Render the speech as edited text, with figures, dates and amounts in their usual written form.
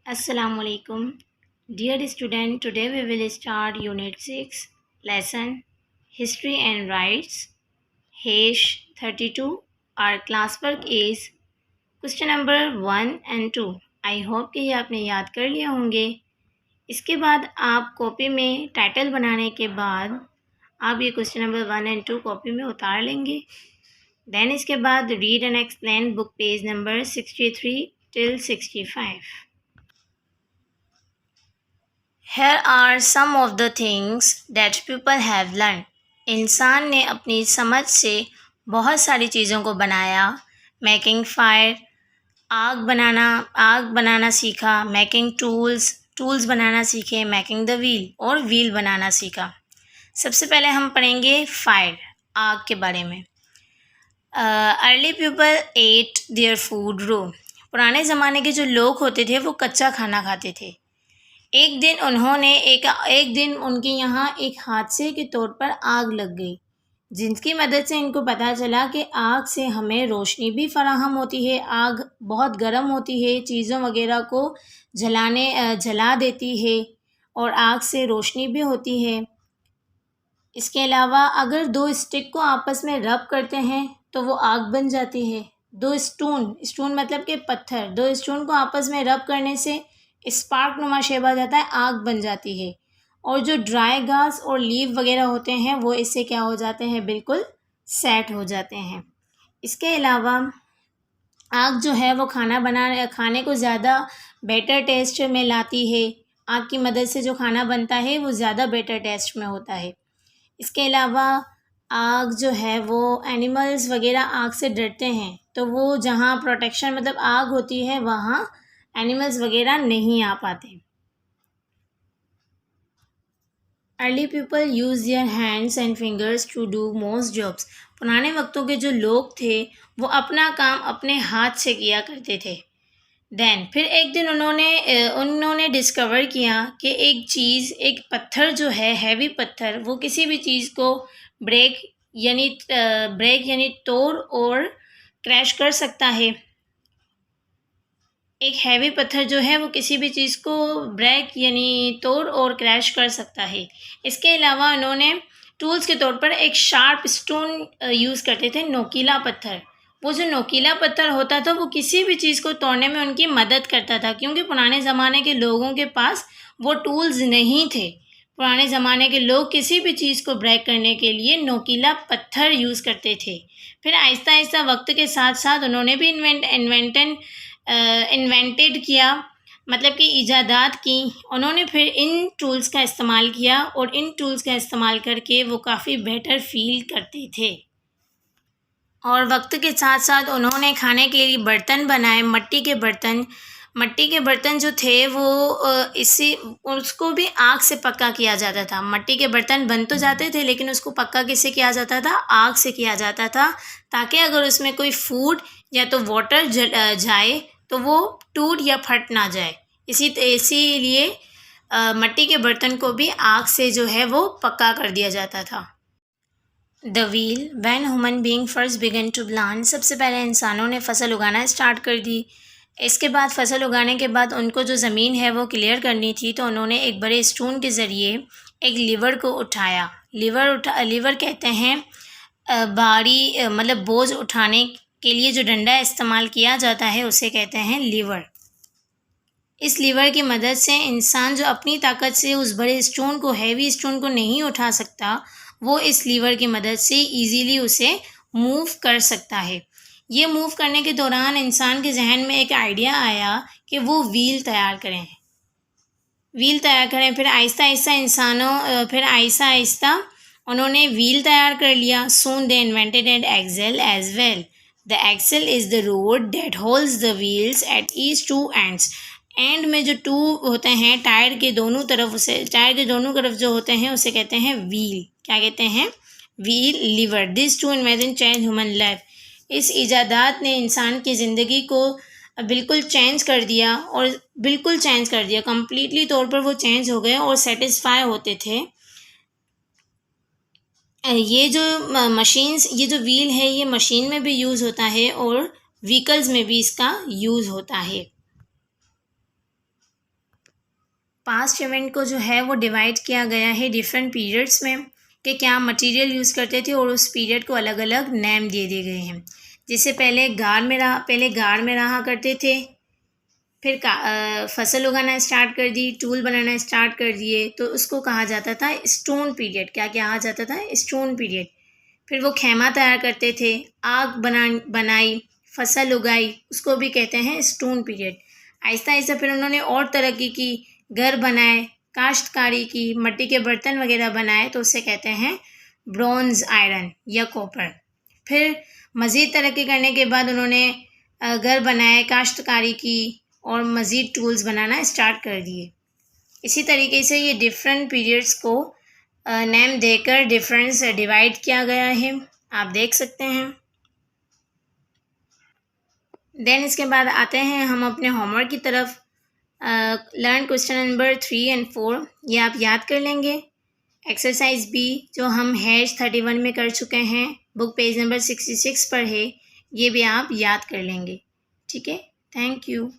Assalamualaikum. Dear student, today we will start Unit 6, Lesson History and Rights, Hesh 32. Our classwork is question number 1 and 2. I hope कि ये आपने याद कर लिए होंगे। इसके बाद आप कॉपी में टाइटल बनाने के बाद आप ये क्वेश्चन नंबर 1 एंड 2 कॉपी में उतार लेंगे। देन इसके बाद read and explain book page number 63 till 65. Here are some of the things that people have learned. इंसान ने अपनी समझ से बहुत सारी चीज़ों को बनाया। मेकिंग फायर, आग बनाना सीखा। मेकिंग टूल्स बनाना सीखे। मेकिंग द व्हील और व्हील बनाना सीखा। सबसे पहले हम पढ़ेंगे फायर, आग के बारे में। Early people ate their food raw. पुराने ज़माने के जो लोग होते थे वो कच्चा खाना खाते थे। एक दिन उनके यहाँ एक हादसे के तौर पर आग लग गई, जिसकी मदद से इनको पता चला कि आग से हमें रोशनी भी फराहम होती है। आग बहुत गर्म होती है, चीज़ों वगैरह को जला देती है और आग से रोशनी भी होती है। इसके अलावा अगर दो स्टिक को आपस में रब करते हैं तो वो आग बन जाती है। दो स्टून मतलब कि पत्थर, दो स्टून को आपस में रब करने से स्पार्क नुमा शेप आ जाता है, आग बन जाती है। और जो ड्राई घास और लीव वगैरह होते हैं वो इससे क्या हो जाते हैं, बिल्कुल सेट हो जाते हैं। इसके अलावा आग जो है वो खाने को ज़्यादा बेटर टेस्ट में लाती है। आग की मदद से जो खाना बनता है वो ज़्यादा बेटर टेस्ट में होता है। इसके अलावा आग जो है वो एनिमल्स वगैरह आग से डरते हैं, तो वो जहाँ प्रोटेक्शन मतलब आग होती है वहाँ एनिमल्स वगैरह नहीं आ पाते। Early people use their hands and fingers to do most jobs. पुराने वक्तों के जो लोग थे वो अपना काम अपने हाथ से किया करते थे। देन फिर एक दिन उन्होंने डिस्कवर किया कि एक पत्थर जो है, हैवी पत्थर, वो किसी भी चीज़ को ब्रेक यानी तोड़ और क्रैश कर सकता है। एक हैवी पत्थर जो है वो किसी भी चीज़ को ब्रेक यानी तोड़ और क्रैश कर सकता है। इसके अलावा उन्होंने टूल्स के तौर पर एक शार्प स्टोन यूज़ करते थे, नोकीला पत्थर। वो जो नोकीला पत्थर होता था वो किसी भी चीज़ को तोड़ने में उनकी मदद करता था, क्योंकि पुराने ज़माने के लोगों के पास वो टूल्स नहीं थे। पुराने ज़माने के लोग किसी भी चीज़ को ब्रेक करने के लिए नोकीला पत्थर यूज़ करते थे। फिर आहिस्ता आहिस्ता वक्त के साथ साथ उन्होंने भी इन्वेंटेड किया, मतलब कि ईजादात की। उन्होंने फिर इन टूल्स का इस्तेमाल किया और इन टूल्स का इस्तेमाल करके वो काफ़ी बेटर फील करते थे। और वक्त के साथ साथ उन्होंने खाने के लिए बर्तन बनाए, मट्टी के बर्तन जो थे वो उसको भी आग से पक्का किया जाता था। मट्टी के बर्तन बन तो जाते थे लेकिन उसको पक्का किससे किया जाता था, आग से किया जाता था, ताकि अगर उसमें कोई फूड या तो वाटर जाए तो वो टूट या फट ना जाए। इसीलिए मट्टी के बर्तन को भी आग से जो है वो पक्का कर दिया जाता था। The wheel, when human being first began to plant. सबसे पहले इंसानों ने फसल उगाना स्टार्ट कर दी। इसके बाद फसल उगाने के बाद उनको जो ज़मीन है वो क्लियर करनी थी, तो उन्होंने एक बड़े स्टून के ज़रिए एक लीवर को उठाया। लीवर कहते हैं भारी मतलब बोझ उठाने के लिए जो डंडा इस्तेमाल किया जाता है उसे कहते हैं लीवर। इस लीवर की मदद से इंसान जो अपनी ताकत से उस बड़े हैवी स्टोन को नहीं उठा सकता, वो इस लीवर की मदद से इजीली उसे मूव कर सकता है। ये मूव करने के दौरान इंसान के जहन में एक आइडिया आया कि वो व्हील तैयार करें। फिर आहिस्ता आहिस्ता उन्होंने व्हील तैयार कर लिया। Soon they invented an axle as well. The axle is the rod that holds the wheels at each two ends. End में जो टू होते हैं टायर के दोनों तरफ जो होते हैं उसे कहते हैं व्हील। क्या कहते हैं? Wheel, lever. This two invention change human life. इस ईजादात ने इंसान की ज़िंदगी को बिल्कुल चेंज कर दिया, कम्प्लीटली तौर पर वो चेंज हो गए और सेटिस्फाई होते थे। ये जो व्हील है ये मशीन में भी यूज़ होता है और व्हीकल्स में भी इसका यूज़ होता है। पास्ट इवेंट को जो है वो डिवाइड किया गया है डिफरेंट पीरियड्स में कि क्या मटेरियल यूज़ करते थे और उस पीरियड को अलग अलग नेम दे दिए गए हैं। जैसे पहले गाड़ में रहा करते थे, फिर फसल उगाना स्टार्ट कर दी, टूल बनाना स्टार्ट कर दिए, तो उसको कहा जाता था स्टोन पीरियड। क्या कहा जाता था? Stone period. फिर वो खेमा तैयार करते थे, आग बनाई, फसल उगाई, उसको भी कहते हैं स्टोन पीरियड। आहिस्ता आहिस्ता फिर उन्होंने और तरक्की की, घर बनाए, काश्तकारी की, मिट्टी के बर्तन वगैरह बनाए, तो उसे कहते हैं ब्रॉन्ज आयरन या कॉपर। फिर मज़ीद तरक्की करने के बाद उन्होंने घर बनाए, काश्तकारी की और मज़ीद टूल्स बनाना स्टार्ट कर दिए। इसी तरीके से ये डिफरेंट पीरियड्स को नेम देकर डिफरेंस डिवाइड किया गया है, आप देख सकते हैं। देन इसके बाद आते हैं हम अपने होमवर्क की तरफ। लर्न क्वेश्चन नंबर 3 and 4, ये आप याद कर लेंगे। एक्सरसाइज बी जो हम #31 में कर चुके हैं, बुक पेज नंबर 66 पर है, ये भी आप याद कर लेंगे। ठीक है, थैंक यू।